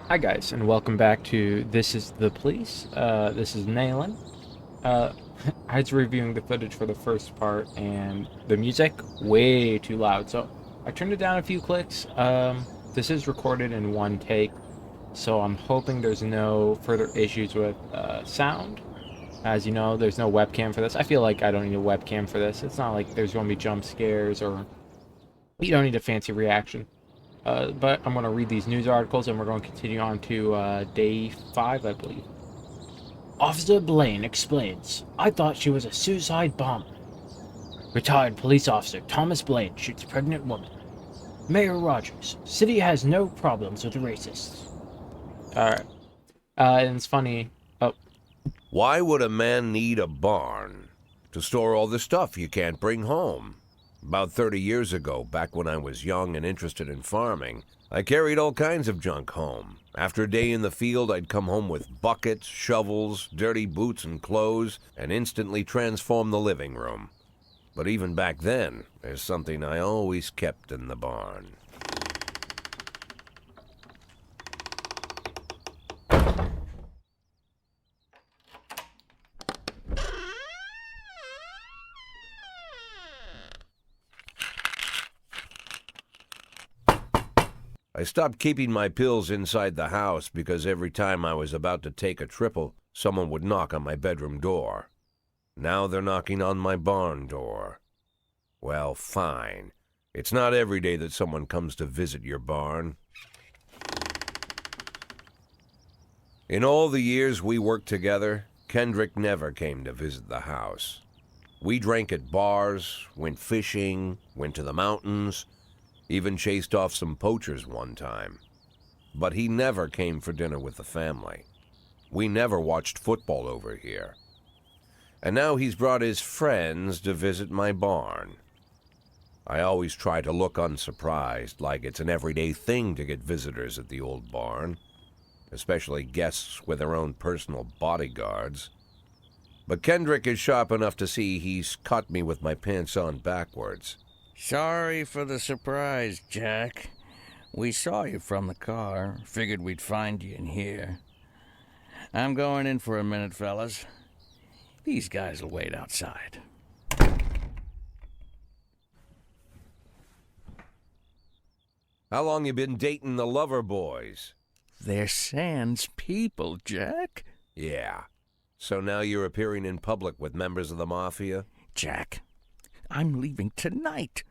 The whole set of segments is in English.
Hi guys, and welcome back to This is the Police. This is Nayland. Uh, I was reviewing the footage for the first part, and the music way too loud, so I turned it down a few clicks. This is recorded in one take, so I'm hoping there's no further issues with sound. As you know, there's no webcam for this. I feel like I don't need a webcam for this. It's not like there's going to be jump scares or you don't need a fancy reaction. But I'm going to read these news articles and we're going to continue on to day 5, I believe. Officer Blaine explains, I thought she was a suicide bomber. Retired police officer Thomas Blaine shoots pregnant woman. Mayor Rogers, city has no problems with racists. Alright. And it's funny. Oh, Why would a man need a barn? To store all the stuff you can't bring home. About 30 years ago, back when I was young and interested in farming, I carried all kinds of junk home. After a day in the field, I'd come home with buckets, shovels, dirty boots and clothes, and instantly transform the living room. But even back then, there's something I always kept in the barn. I stopped keeping my pills inside the house because every time I was about to take a triple, someone would knock on my bedroom door. Now they're knocking on my barn door. Well, fine. It's not every day that someone comes to visit your barn. In all the years we worked together, Kendrick never came to visit the house. We drank at bars, went fishing, went to the mountains, even chased off some poachers one time. But he never came for dinner with the family. We never watched football over here. And now he's brought his friends to visit my barn. I always try to look unsurprised, like it's an everyday thing to get visitors at the old barn, especially guests with their own personal bodyguards. But Kendrick is sharp enough to see he's caught me with my pants on backwards. Sorry for the surprise, Jack. We saw you from the car. Figured we'd find you in here. I'm going in for a minute, fellas. These guys will wait outside. How long you been dating the lover boys? They're Sans people, Jack. Yeah. So now you're appearing in public with members of the mafia? Jack, I'm leaving tonight.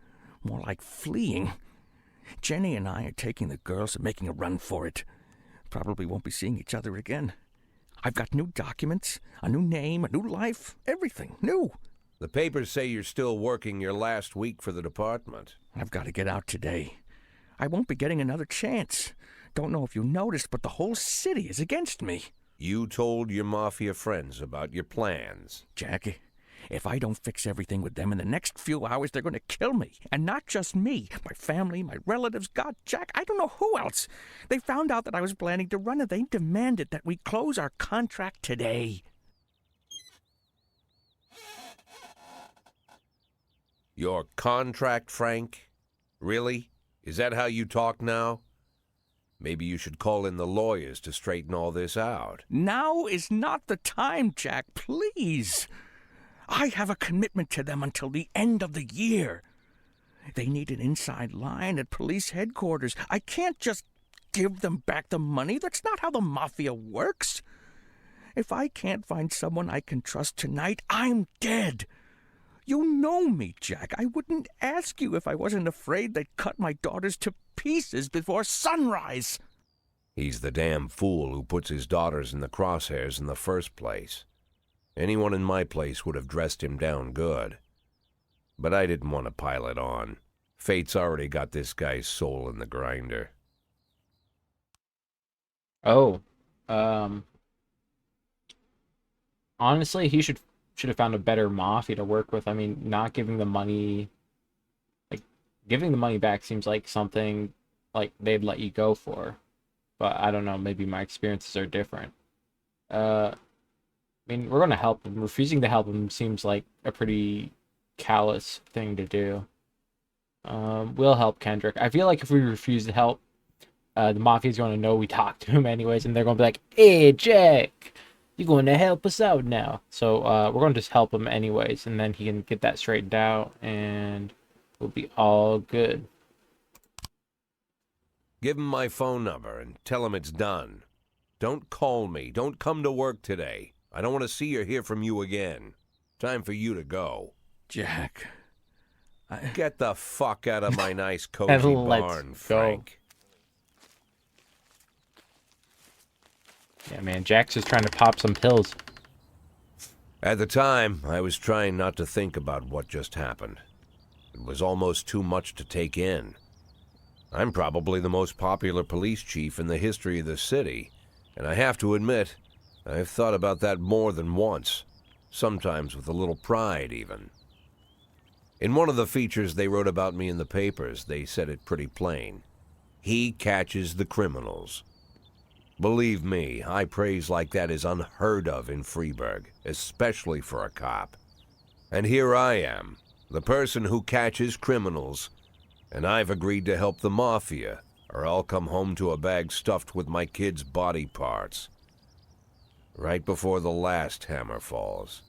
More like fleeing. Jenny and I are taking the girls and making a run for it. Probably won't be seeing each other again. I've got new documents, a new name, a new life, everything new. The papers say you're still working your last week for the department. I've got to get out today. I won't be getting another chance. Don't know if you noticed, but the whole city is against me. You told your mafia friends about your plans. Jackie, if I don't fix everything with them in the next few hours, they're going to kill me. And not just me. My family, my relatives, God, Jack, I don't know who else. They found out that I was planning to run and they demanded that we close our contract today. Your contract, Frank? Really? Is that how you talk now? Maybe you should call in the lawyers to straighten all this out. Now is not the time, Jack, please. I have a commitment to them until the end of the year. They need an inside line at police headquarters. I can't just give them back the money. That's not how the mafia works. If I can't find someone I can trust tonight, I'm dead. You know me, Jack. I wouldn't ask you if I wasn't afraid they'd cut my daughters to pieces before sunrise. He's the damn fool who puts his daughters in the crosshairs in the first place. Anyone in my place would have dressed him down good. But I didn't want to pile it on. Fate's already got this guy's soul in the grinder. oh. Honestly, he should have found a better mafia to work with. I mean, not giving the money, like giving the money back seems like something like they'd let you go for. But I don't know, maybe my experiences are different. I mean, we're gonna help him. Refusing to help him seems like a pretty callous thing to do. We'll help Kendrick. I feel like if we refuse to help, The mafia's going to know we talked to him anyways, and they're going to be like, "Hey, Jack, you're going to help us out now." So we're going to just help him anyways, and then he can get that straightened out, and we'll be all good. Give him my phone number and tell him it's done. Don't call me. Don't come to work today. I don't want to see or hear from you again. Time for you to go. Jack, Get the fuck out of my nice And cozy let's barn, go. Frank. Yeah, man, Jack's just trying to pop some pills. At the time, I was trying not to think about what just happened. It was almost too much to take in. I'm probably the most popular police chief in the history of the city, and I have to admit, I've thought about that more than once, sometimes with a little pride even. In one of the features they wrote about me in the papers, they said it pretty plain. He catches the criminals. Believe me, high praise like that is unheard of in Freeburg, especially for a cop. And here I am, the person who catches criminals, and I've agreed to help the mafia, or I'll come home to a bag stuffed with my kids' body parts. Right before the last hammer falls.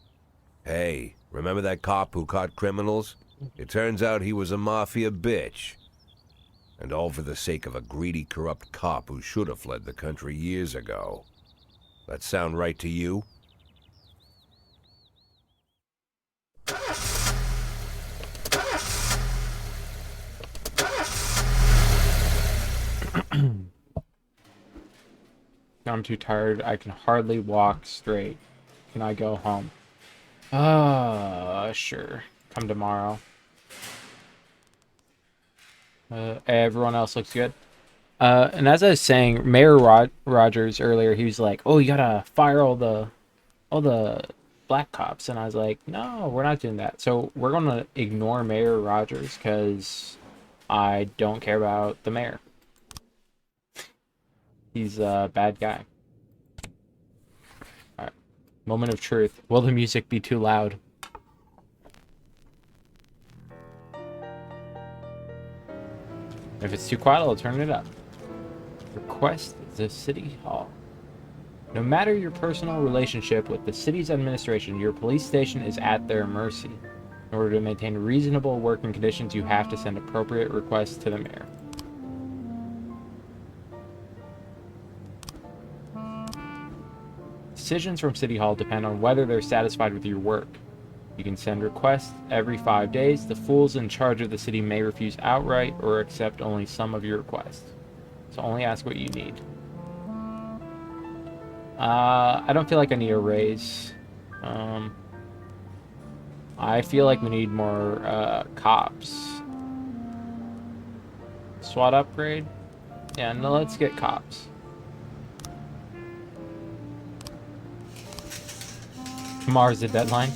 Hey, remember that cop who caught criminals? It turns out he was a mafia bitch. And all for the sake of a greedy, corrupt cop who should have fled the country years ago. That sound right to you? I'm too tired. I can hardly walk straight. Can I go home? Sure. Come tomorrow. Everyone else looks good. And as I was saying, Mayor Rogers earlier, he was like, "Oh, you gotta fire all the black cops," and I was like, "No, we're not doing that." So we're gonna ignore Mayor Rogers because I don't care about the mayor. He's a bad guy. All right. Moment of truth. Will the music be too loud? If it's too quiet, I'll turn it up. Request the city hall. No matter your personal relationship with the city's administration, your police station is at their mercy. In order to maintain reasonable working conditions, you have to send appropriate requests to the mayor. Decisions from City Hall depend on whether they're satisfied with your work. You can send requests every 5 days. The fools in charge of the city may refuse outright or accept only some of your requests. So only ask what you need. I don't feel like I need a raise. I feel like we need more cops. SWAT upgrade? Yeah, no, let's get cops. Tomorrow's the deadline?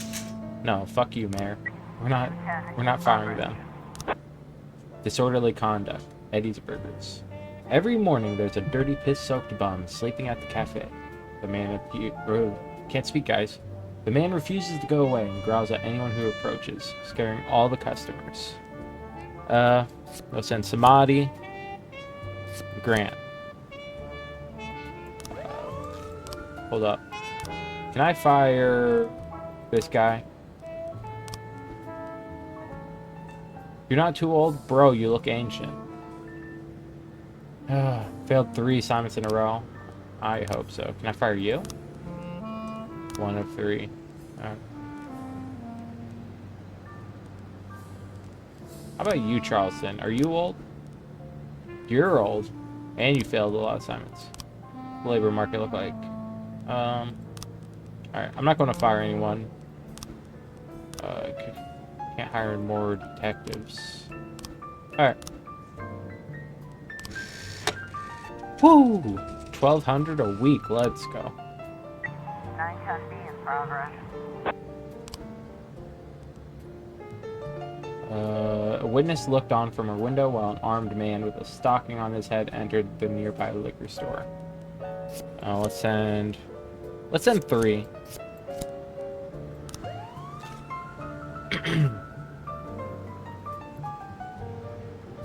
No, fuck you, Mayor. We're not firing them. Disorderly conduct. Eddie's Burgers. Every morning there's a dirty, piss-soaked bum sleeping at the cafe. The man can't speak, guys. The man refuses to go away and growls at anyone who approaches, scaring all the customers. We'll send Samadhi. Grant. Hold up. Can I fire this guy? You're not too old? Bro, you look ancient. Failed 3 assignments in a row. I hope so. Can I fire you? 1 of 3. How about you, Charleston? Are you old? You're old. And you failed a lot of assignments. What does the labor market look like? Alright, I'm not going to fire anyone. Can't hire more detectives. Alright. Woo! 1,200 a week. Let's go. 910B in progress. A witness looked on from her window while an armed man with a stocking on his head entered the nearby liquor store. Let's send 3.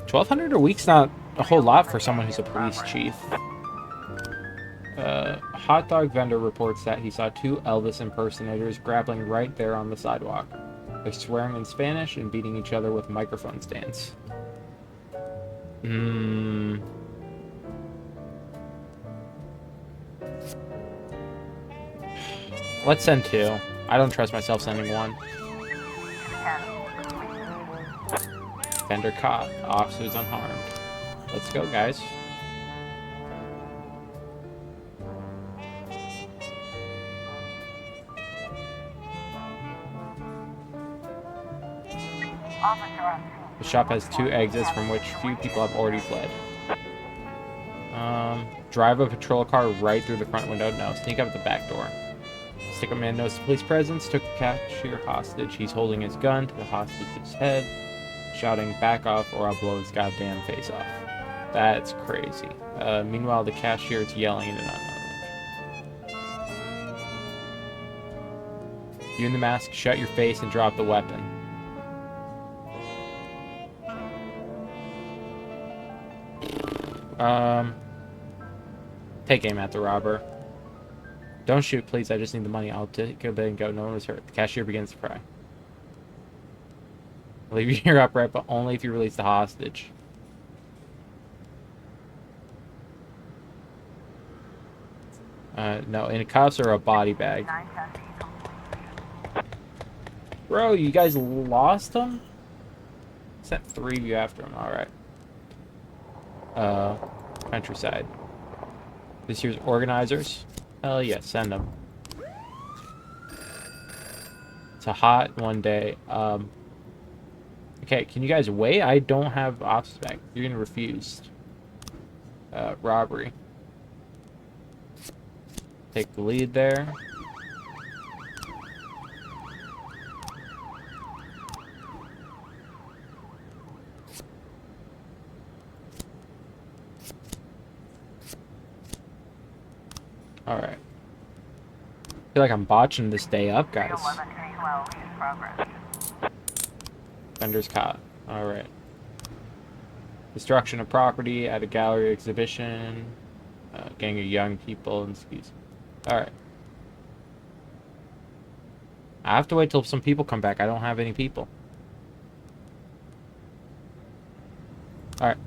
$1,200 a week's not a whole lot for someone who's a police chief. A hot dog vendor reports that he saw two Elvis impersonators grappling right there on the sidewalk. They're swearing in Spanish and beating each other with microphone stands. Let's send two. I don't trust myself sending one. 10. Vendor caught. Officers unharmed. Let's go, guys. Officer on scene. The shop has two exits from which few people have already fled. Drive a patrol car right through the front window. No, sneak up the back door. Stick a man knows the police presence. Took the cashier hostage. He's holding his gun to the hostage's head, shouting, "Back off or I'll blow his goddamn face off." That's crazy. Meanwhile, the cashier is yelling into unknown. You in the mask, shut your face and drop the weapon. Take aim at the robber. Don't shoot, please. I just need the money. I'll take a bit and go. No one was hurt. The cashier begins to cry. I'll leave you here upright, but only if you release the hostage. No, in cuffs or a body bag. 910 complete. Bro, you guys lost him? Sent three of you after him. Alright. Countryside. This year's organizers. Hell yeah, send them. It's a hot one day. Okay, can you guys wait? I don't have officers back. You're gonna refuse. Robbery. Take the lead there. Alright. I feel like I'm botching this day up, guys. 11 312 in progress. Vendor's caught. Alright. Destruction of property at a gallery exhibition. Gang of young people and skis. Alright. I have to wait till some people come back. I don't have any people. Alright.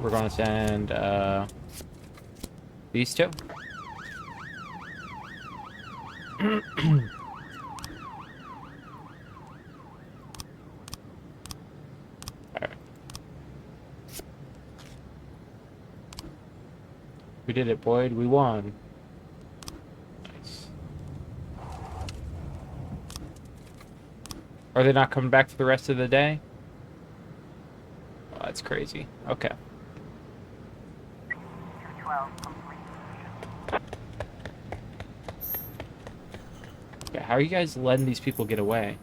We're going to send these two. Alright. We did it, Boyd. We won. Nice. Are they not coming back for the rest of the day? Oh, that's crazy. Okay. 212 complete. Okay, how are you guys letting these people get away?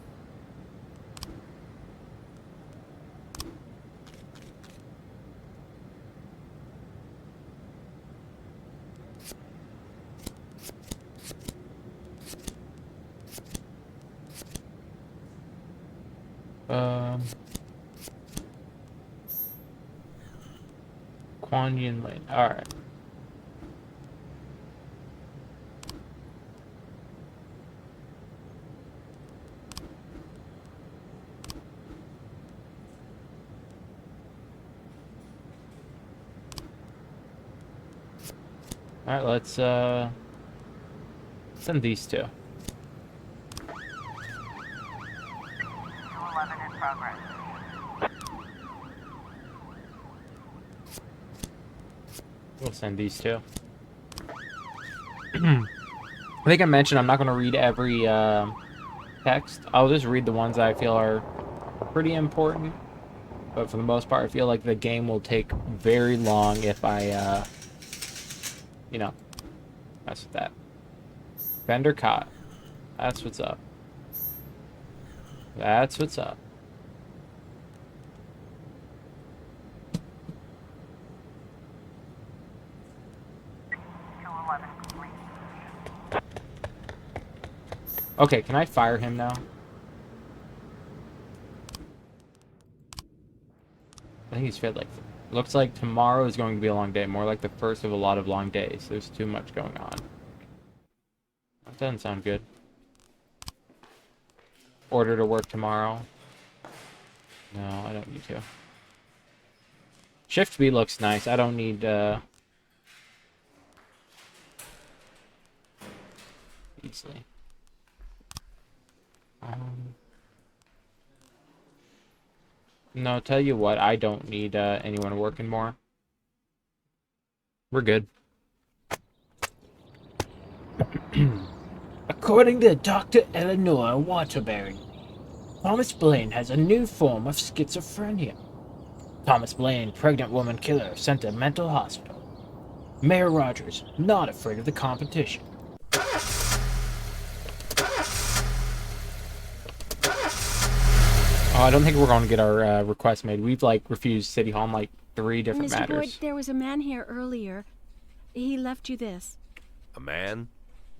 Kuan Yin Lane. Alright. Alright, let's send these two. 211 in progress. We'll send these two. I think I mentioned I'm not going to read every text. I'll just read the ones that I feel are pretty important. But for the most part, I feel like the game will take very long if I, you know, mess with that. Vendor caught. That's what's up. That's what's up. Okay, can I fire him now? I think he's failed like Looks like tomorrow is going to be a long day, more like the first of a lot of long days. There's too much going on. That doesn't sound good. Order to work tomorrow. No, I don't need to. Shift B looks nice. I don't need, easily. No, tell you what, I don't need, anyone working more. We're good. According to Dr. Eleanor Waterbury, Thomas Blaine has a new form of schizophrenia. Thomas Blaine, pregnant woman killer, sent to mental hospital. Mayor Rogers, not afraid of the competition. Oh, I don't think we're going to get our request made. We've like refused City Hall on like 3 different Mr. Boyd, matters. there was a man here earlier. He left you this. A man?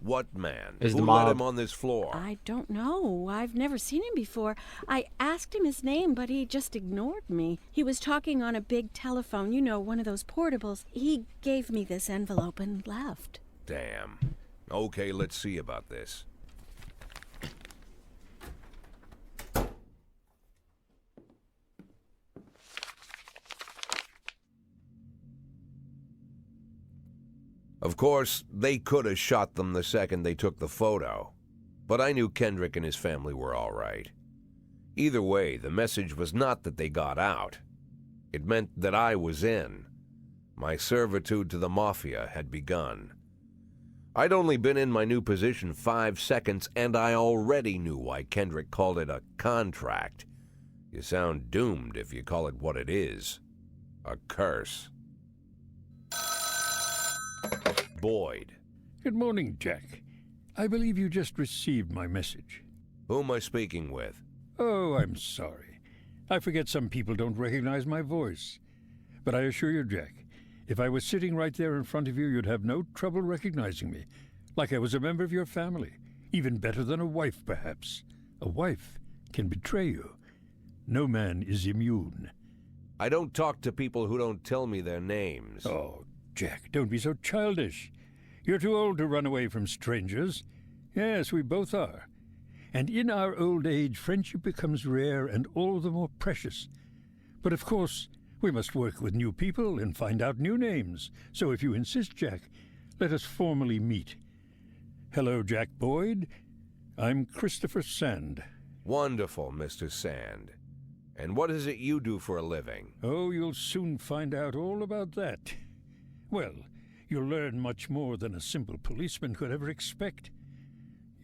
What man? Is the Who let mob- him on this floor? I don't know. I've never seen him before. I asked him his name, but he just ignored me. He was talking on a big telephone, you know, one of those portables. He gave me this envelope and left. Damn. Okay, let's see about this. Of course, they could have shot them the second they took the photo. But I knew Kendrick and his family were all right. Either way, the message was not that they got out. It meant that I was in. My servitude to the Mafia had begun. I'd only been in my new position 5 seconds, and I already knew why Kendrick called it a contract. You sound doomed if you call it what it is. A curse. Boyd. Good morning, Jack. I believe you just received my message. Who am I speaking with? Oh, I'm sorry. I forget some people don't recognize my voice. But I assure you, Jack, if I was sitting right there in front of you, you'd have no trouble recognizing me. Like I was a member of your family. Even better than a wife, perhaps. A wife can betray you. No man is immune. I don't talk to people who don't tell me their names. Oh, Jack, don't be so childish. You're too old to run away from strangers. Yes, we both are. And in our old age, friendship becomes rare and all the more precious. But of course, we must work with new people and find out new names. So if you insist, Jack, let us formally meet. Hello, Jack Boyd. I'm Christopher Sand. Wonderful, Mr. Sand. And what is it you do for a living? Oh, you'll soon find out all about that. Well, you'll learn much more than a simple policeman could ever expect.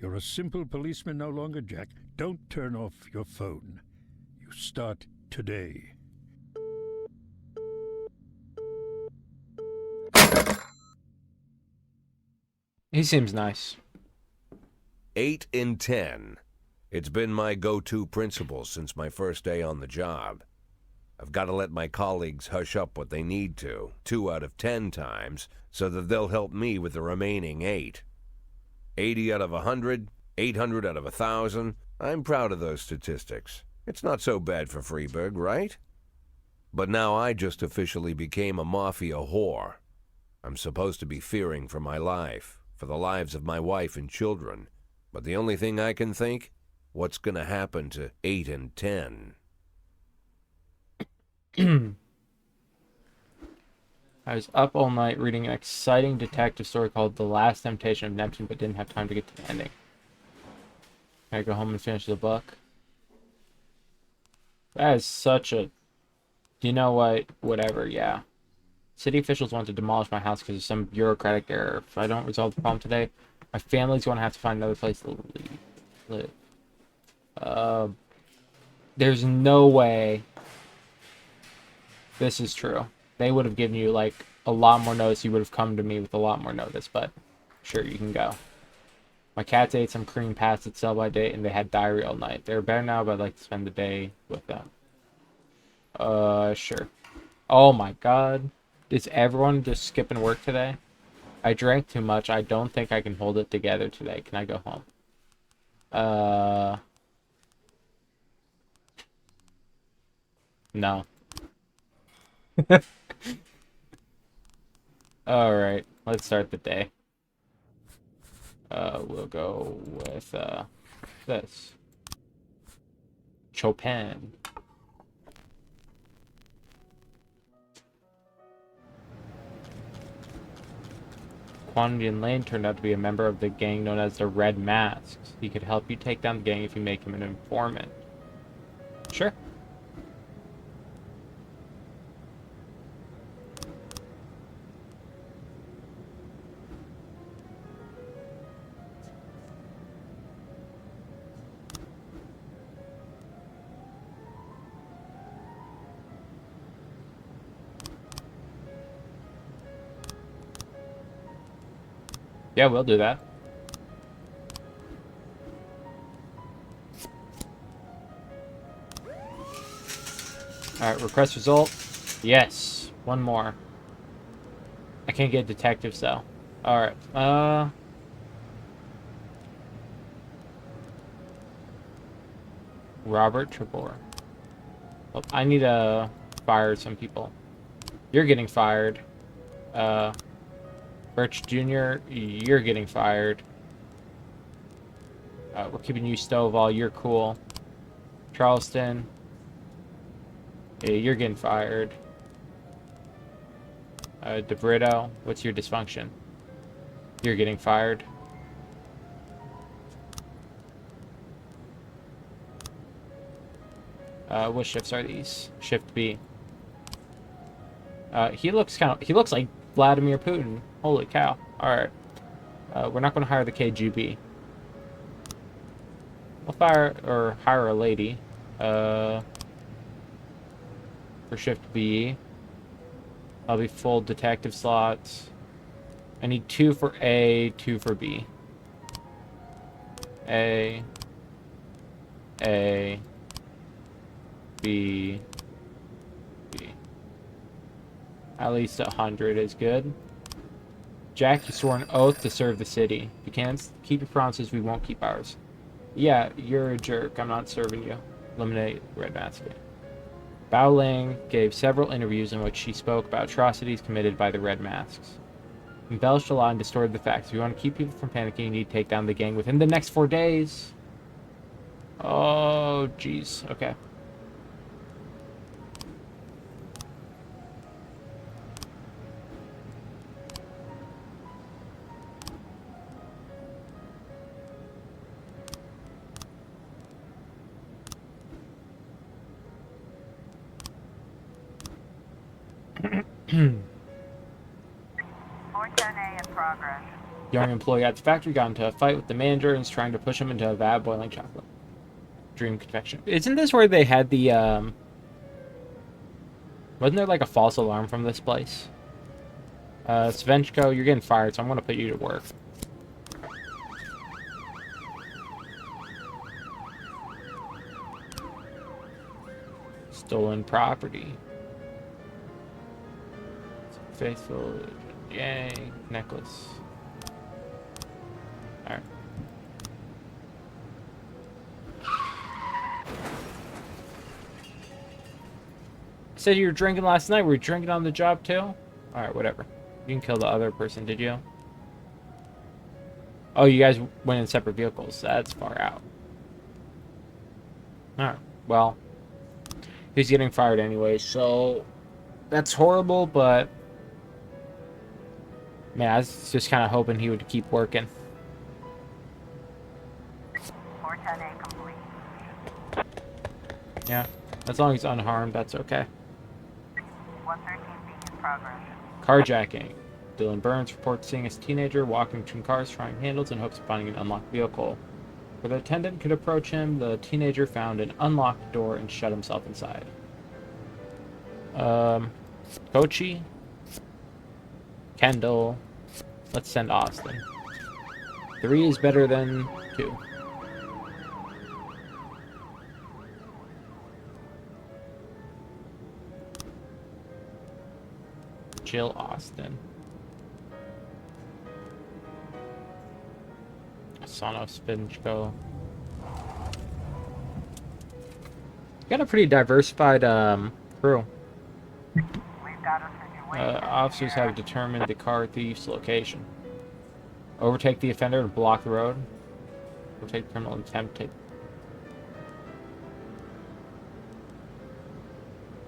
You're a simple policeman no longer, Jack. Don't turn off your phone. You start today. He seems nice. 8 in 10. It's been my go-to principle since my first day on the job. I've got to let my colleagues hush up what they need to, 2 out of 10 times, so that they'll help me with the remaining 8. 80 out of 100, 800 out of 1,000. I'm proud of those statistics. It's not so bad for Freeburg, right? But now I just officially became a mafia whore. I'm supposed to be fearing for my life, for the lives of my wife and children. But the only thing I can think, what's going to happen to 8 and 10? I was up all night reading an exciting detective story called The Last Temptation of Neptune, but didn't have time to get to the ending. Can I go home and finish the book? That is such a... You know what? Whatever, yeah. City officials want to demolish my house because of some bureaucratic error. If I don't resolve the problem today, my family's going to have to find another place to live. There's no way this is true. They would have given you, like, a lot more notice. You would have come to me with a lot more notice, but sure, you can go. My cats ate some cream past at sell-by date, and they had diarrhea all night. They're better now, but I'd like to spend the day with them. Sure. Oh my god. Is everyone just skipping work today? I drank too much. I don't think I can hold it together today. Can I go home? No. Alright, let's start the day. We'll go with this. Chopin. Quantian Lane turned out to be a member of the gang known as the Red Masks. He could help you take down the gang if you make him an informant. Sure. Yeah, we'll do that. Alright, request result. Yes. One more. I can't get detectives though. Alright, Robert Trevor. Oh, I need to fire some people. You're getting fired. Birch Jr., you're getting fired. We're keeping you Stovall, you're cool. Charleston, yeah, you're getting fired. DeBrito, what's your dysfunction? You're getting fired. What shifts are these? Shift B. He looks like Vladimir Putin. Holy cow. Alright. We're not going to hire the KGB. We'll hire a lady. For shift B. I'll be full detective slots. I need 2 for A, 2 for B. A. B. B. At least 100 is good. Jack, you swore an oath to serve the city. If you can't keep your promises, we won't keep ours. Yeah, you're a jerk. I'm not serving you. Eliminate Red Mask. Bao Ling gave several interviews in which she spoke about atrocities committed by the Red Masks. Embellished a lot and distorted the facts. If you want to keep people from panicking, you need to take down the gang within the next 4 days. Oh, jeez. Okay. in progress. Young employee at the factory got into a fight with the manager and is trying to push him into a vat of boiling chocolate. Dream confection. Isn't this where they had the, wasn't there like a false alarm from this place? Svenchko, you're getting fired, so I'm going to put you to work. Stolen property. Faithful Yang necklace. Alright. Said you were drinking last night. Were you drinking on the job too? Alright, whatever. You didn't kill the other person, did you? Oh, you guys went in separate vehicles. That's far out. Alright, well. He's getting fired anyway, so that's horrible, but man, I was just kind of hoping he would keep working. 410A complete. Yeah, as long as he's unharmed, that's okay. 113B in progress. Carjacking. Dylan Burns reports seeing his teenager walking between cars trying handles in hopes of finding an unlocked vehicle. Where the attendant could approach him, the teenager found an unlocked door and shut himself inside. Kochi, Kendall, let's send Austin. 3 is better than 2. Jill Austin. Asano Spinchko. Got a pretty diversified crew. We Officers have determined the car thief's location. Overtake the offender and block the road. Overtake criminal and attempt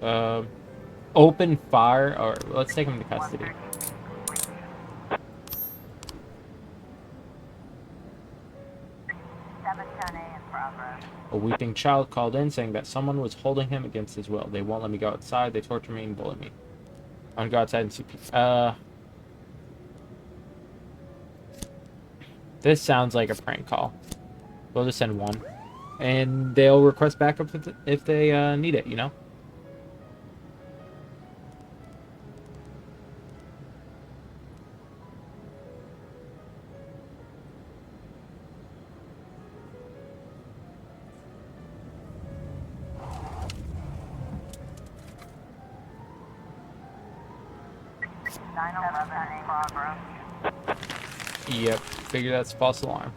to... Open fire, or let's take him into custody. 710A in progress. A weeping child called in saying that someone was holding him against his will. They won't let me go outside. They torture me and bully me. I want to go outside and see people. This sounds like a prank call. We'll just send one. And they'll request backup if they need it, you know? In progress. Yep, figure that's false alarm.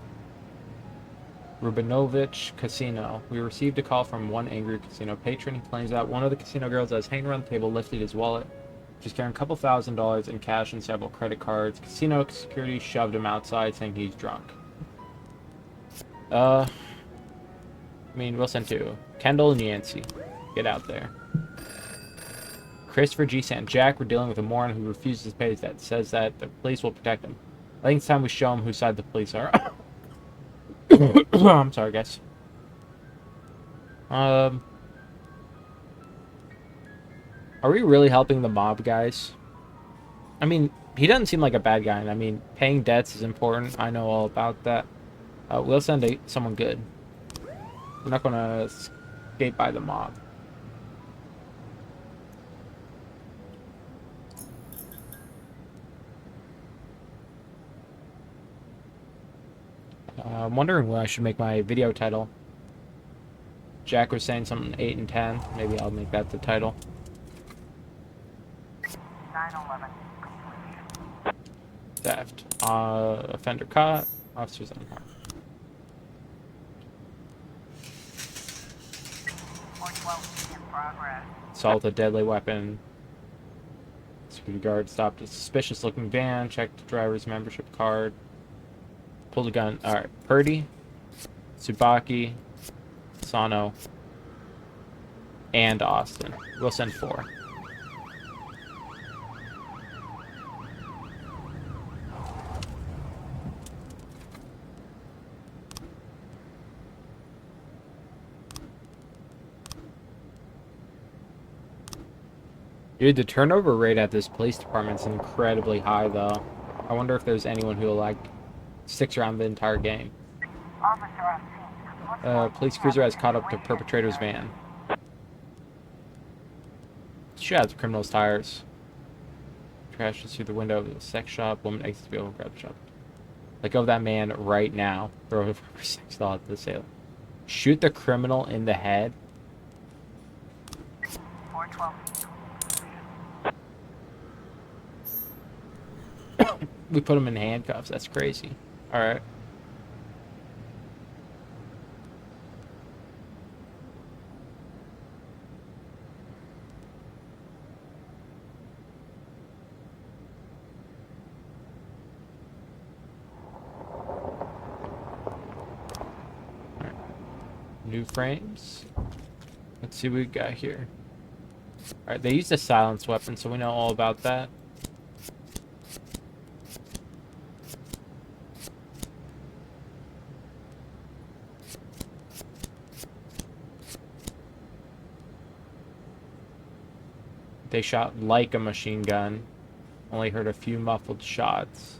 Rubinovich Casino. We received a call from one angry casino patron. He claims that one of the casino girls that was hanging around the table lifted his wallet. She's carrying a couple $1,000s in cash and several credit cards. Casino security shoved him outside saying he's drunk. I mean, we'll send two. Kendall and Yancey. Get out there. Christopher G. St. Jack, we're dealing with a moron who refuses to pay his debt. Says that the police will protect him. I think it's time we show him whose side the police are. I'm sorry, guys. Are we really helping the mob, guys? I mean, he doesn't seem like a bad guy. And I mean, paying debts is important. I know all about that. We'll send someone good. We're not going to escape by the mob. I'm wondering what I should make my video title. Jack was saying something 8 and 10. Maybe I'll make that the title. 911 complete. Theft. Offender caught. Officers unharmed. 412 in progress. Assault a deadly weapon. Security guard stopped a suspicious looking van. Checked the driver's membership card. Pulled a gun. Alright. Purdy, Tsubaki, Sano, and Austin. We'll send 4. Dude, the turnover rate at this police department is incredibly high, though. I wonder if there's anyone who, like, sticks around the entire game. Officer on scene. Police cruiser has caught up to perpetrator's van. She has the criminal's tires. Crashes through the window of the sex shop. Woman exits the vehicle, grab the shop. Let go of that man right now. Throw a sex doll at the sailor. Shoot the criminal in the head. 412. We put him in handcuffs. That's crazy. Alright. New frames. Let's see what we got here. Alright, they used a silence weapon, so we know all about that. They shot like a machine gun. Only heard a few muffled shots.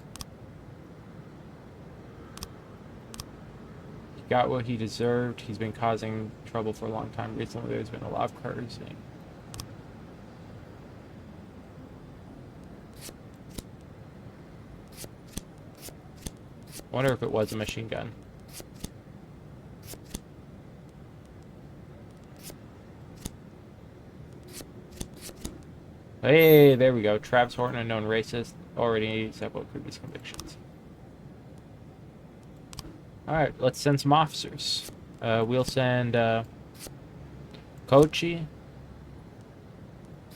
He got what he deserved. He's been causing trouble for a long time. Recently, there's been a lot of cursing. I wonder if it was a machine gun. Hey, there we go. Travis Horton, a known racist, already several previous convictions. Alright, let's send some officers. We'll send Kochi,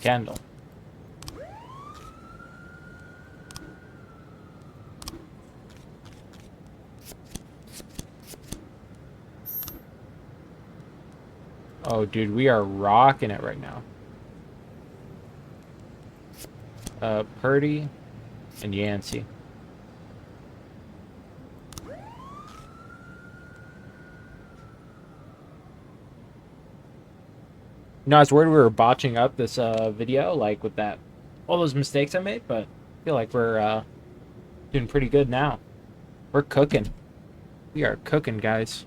Kendall. Oh, dude, we are rocking it right now. Purdy and Yancey. No, I was worried we were botching up this video, like with that, all those mistakes I made, but I feel like we're doing pretty good now. We're cooking. We are cooking, guys.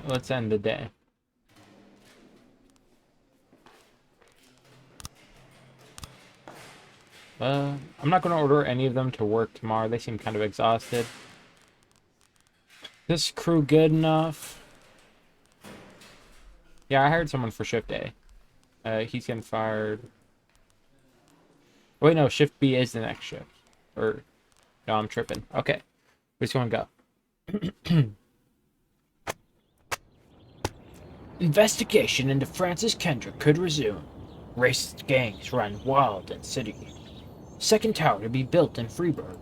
Let's end the day. I'm not going to order any of them to work tomorrow. They seem kind of exhausted. This crew good enough? Yeah, I hired someone for shift A. He's getting fired. Wait, no, shift B is the next shift. Or, no, I'm tripping. Okay, where's going to go? Investigation into Francis Kendrick could resume. Racist gangs run wild in city. Second tower to be built in Freiburg.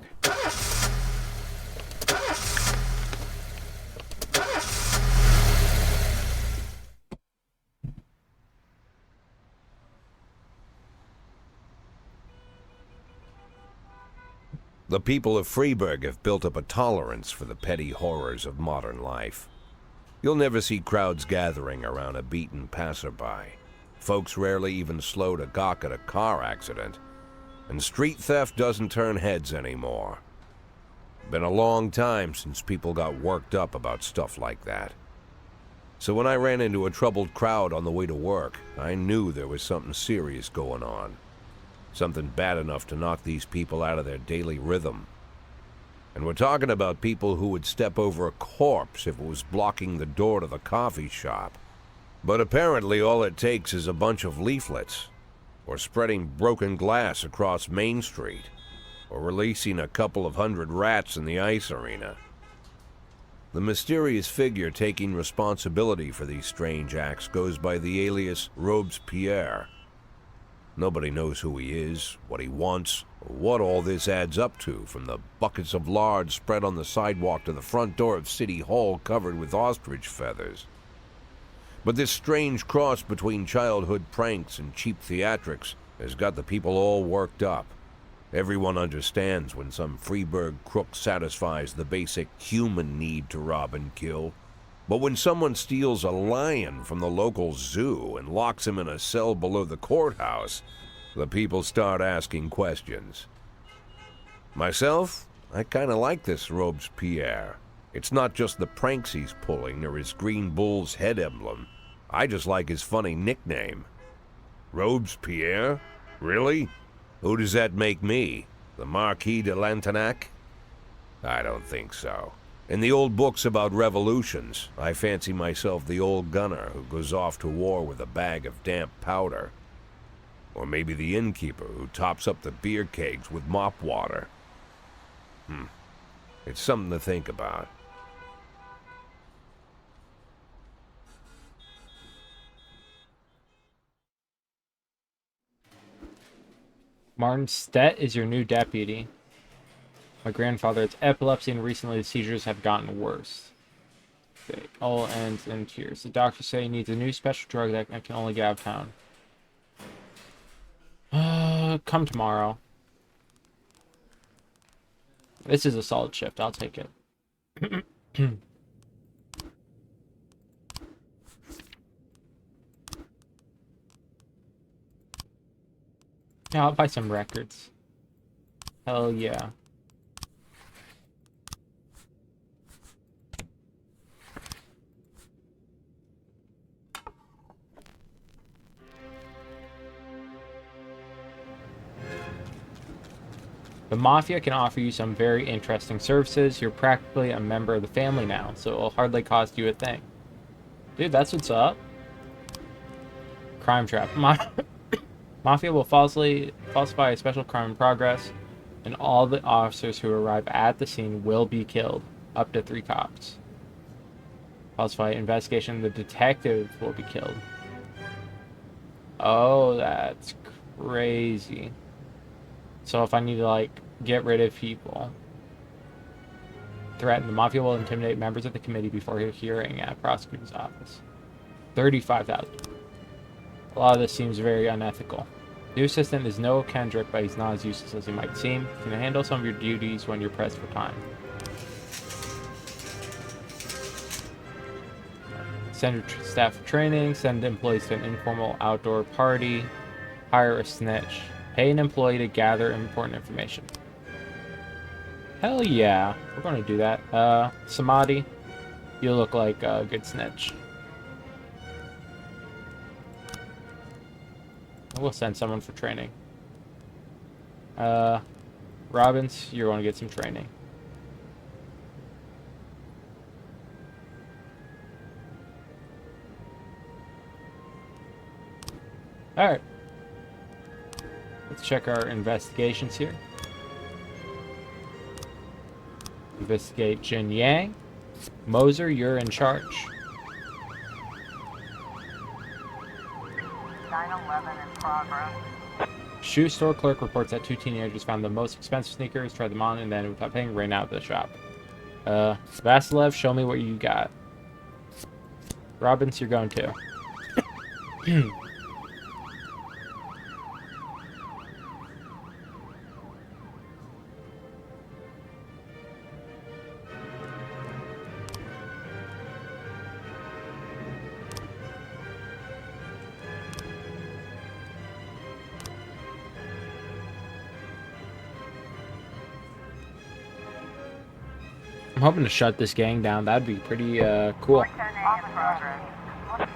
The people of Freiburg have built up a tolerance for the petty horrors of modern life. You'll never see crowds gathering around a beaten passerby. Folks rarely even slow to gawk at a car accident. And street theft doesn't turn heads anymore. Been a long time since people got worked up about stuff like that. So when I ran into a troubled crowd on the way to work, I knew there was something serious going on. Something bad enough to knock these people out of their daily rhythm. And we're talking about people who would step over a corpse if it was blocking the door to the coffee shop. But apparently all it takes is a bunch of leaflets, or spreading broken glass across Main Street, or releasing a couple of hundred rats in the ice arena. The mysterious figure taking responsibility for these strange acts goes by the alias Robespierre. Nobody knows who he is, what he wants, or what all this adds up to, from the buckets of lard spread on the sidewalk to the front door of City Hall covered with ostrich feathers. But this strange cross between childhood pranks and cheap theatrics has got the people all worked up. Everyone understands when some Freiburg crook satisfies the basic human need to rob and kill. But when someone steals a lion from the local zoo and locks him in a cell below the courthouse, the people start asking questions. Myself, I kinda like this Robespierre. It's not just the pranks he's pulling or his green bull's head emblem. I just like his funny nickname. Robespierre? Really? Who does that make me? The Marquis de Lantenac? I don't think so. In the old books about revolutions, I fancy myself the old gunner who goes off to war with a bag of damp powder. Or maybe the innkeeper who tops up the beer kegs with mop water. It's something to think about. Martin Stett is your new deputy. My grandfather has epilepsy, and recently the seizures have gotten worse. Okay, all ends in tears. The doctors say he needs a new special drug that can only get out of town. Come tomorrow. This is a solid shift. I'll take it. Yeah, I'll buy some records. Hell yeah. The Mafia can offer you some very interesting services. You're practically a member of the family now, so it'll hardly cost you a thing. Dude, that's what's up. Crime trap. Mafia will falsify a special crime in progress, and all the officers who arrive at the scene will be killed. Up to 3 cops. Falsify investigation, the detective will be killed. Oh, that's crazy. So if I need to, like, get rid of people. Threaten, the Mafia will intimidate members of the committee before a hearing at prosecutor's office. 35,000. A lot of this seems very unethical. New assistant is no Kendrick, but he's not as useless as he might seem. He can handle some of your duties when you're pressed for time. Send your staff for training. Send employees to an informal outdoor party. Hire a snitch. Pay an employee to gather important information. Hell yeah. We're going to do that. Samadhi, you look like a good snitch. We'll send someone for training. Robbins, you're going to get some training. Alright. Let's check our investigations here. Investigate Jin Yang. Moser, you're in charge. 911 in progress. Shoe store clerk reports that 2 teenagers found the most expensive sneakers, tried them on, and then without paying, ran out of the shop. Vasilev, show me what you got. Robbins, you're going too. I'm hoping to shut this gang down. That'd be pretty cool. 10 a.m. in progress. Looks like we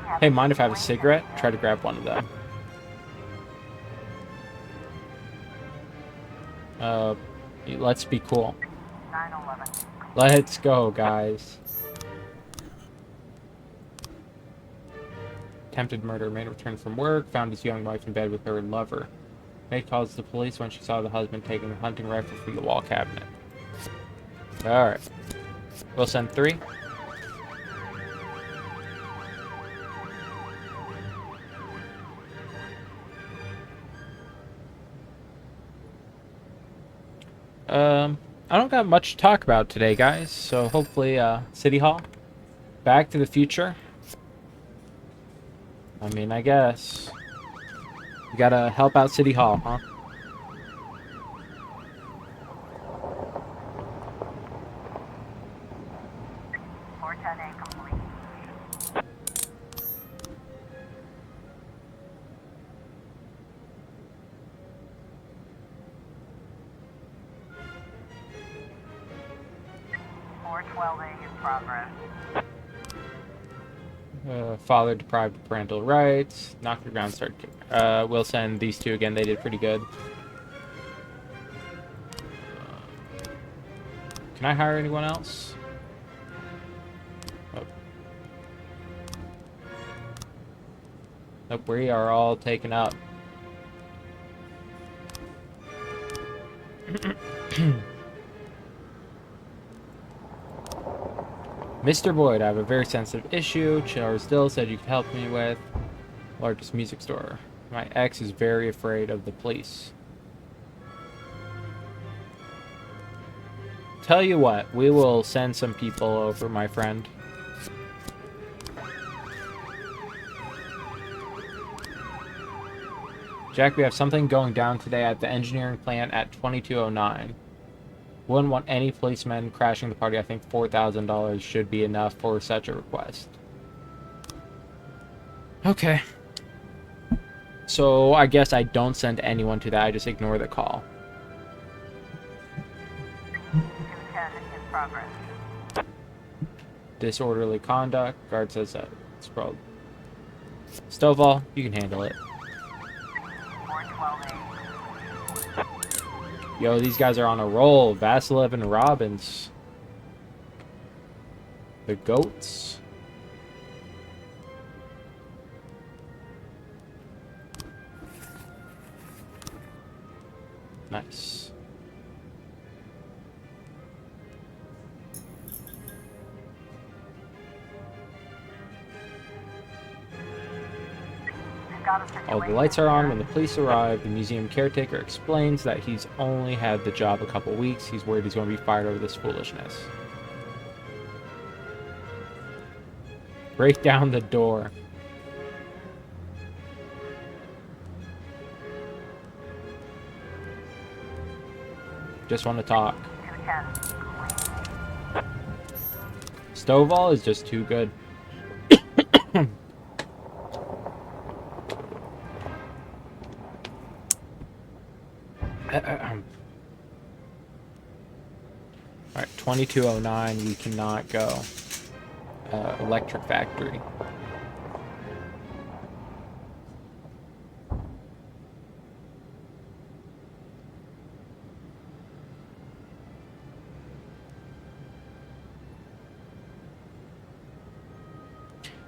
have Hey, mind if I have a cigarette? Try to grab one of them. Let's be cool. 911. Let's go, guys. Attempted murder. Man returned from work, found his young wife in bed with her lover. Maid calls the police when she saw the husband taking a hunting rifle from the wall cabinet. Alright. We'll send 3. I don't got much to talk about today, guys. So hopefully, City Hall. Back to the Future. I mean, I guess. You gotta help out City Hall, huh? complete. In progress. Father deprived of parental rights. Knock the ground, start. We'll send these 2 again. They did pretty good. Can I hire anyone else? Oh. Nope, we are all taken up. Mr. Boyd, I have a very sensitive issue. Charles Dill said you could help me with. Largest music store. My ex is very afraid of the police. Tell you what, we will send some people over, my friend. Jack, we have something going down today at the engineering plant at 2209. Wouldn't want any policemen crashing the party. I think $4,000 should be enough for such a request. Okay. So I guess I don't send anyone to that. I just ignore the call. 210 in progress. Disorderly conduct. Guard says that it's probably... Stovall, you can handle it. 412A. Yo, these guys are on a roll. Vasilev and Robbins. The goats. Nice. We've got a All the situation lights are on here. when the police arrive. The museum caretaker explains that he's only had the job a couple weeks. He's worried he's going to be fired over this foolishness. Break down the door. Just want to talk. 210. Stovall is just too good. Alright, 2209, we cannot go. Electric Factory.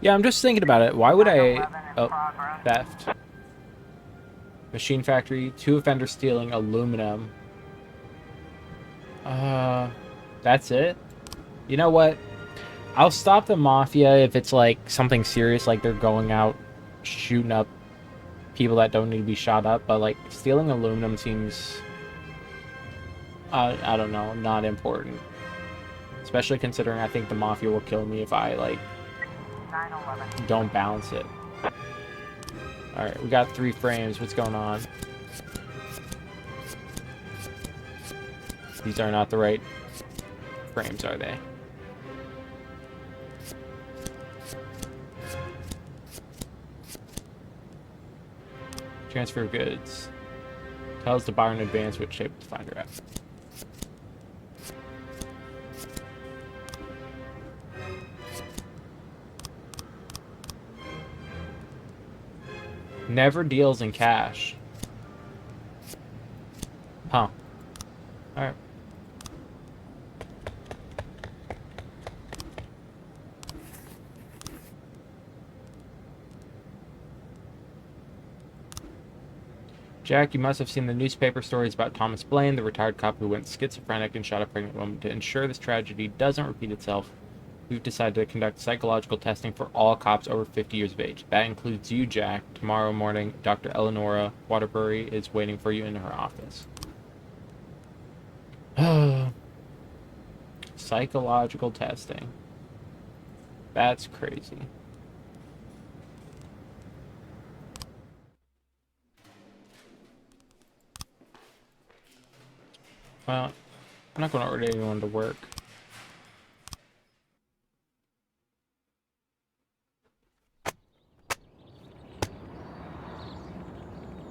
Yeah, I'm just thinking about it. Why would I... 911 in Oh, progress. theft. Machine Factory, 2 offenders stealing aluminum. That's it? You know what? I'll stop the Mafia if it's like something serious, like they're going out shooting up people that don't need to be shot up, but like stealing aluminum seems... I don't know, not important. Especially considering I think the Mafia will kill me if I like 911. don't balance it. Alright, we got 3 frames. What's going on? These are not the right frames, are they? Transfer of goods. Tells the buyer in advance which shape to find her at. Never deals in cash. Huh. Alright. Jack, you must have seen the newspaper stories about Thomas Blaine, the retired cop who went schizophrenic and shot a pregnant woman. To ensure this tragedy doesn't repeat itself, we've decided to conduct psychological testing for all cops over 50 years of age. That includes you, Jack. Tomorrow morning, Dr. Eleonora Waterbury is waiting for you in her office. Psychological testing. That's crazy. Well, I'm not going to order anyone to work.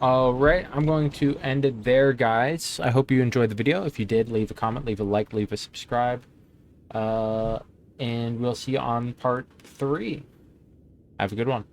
Alright, I'm going to end it there, guys. I hope you enjoyed the video. If you did, leave a comment, leave a like, leave a subscribe. And we'll see you on part 3. Have a good one.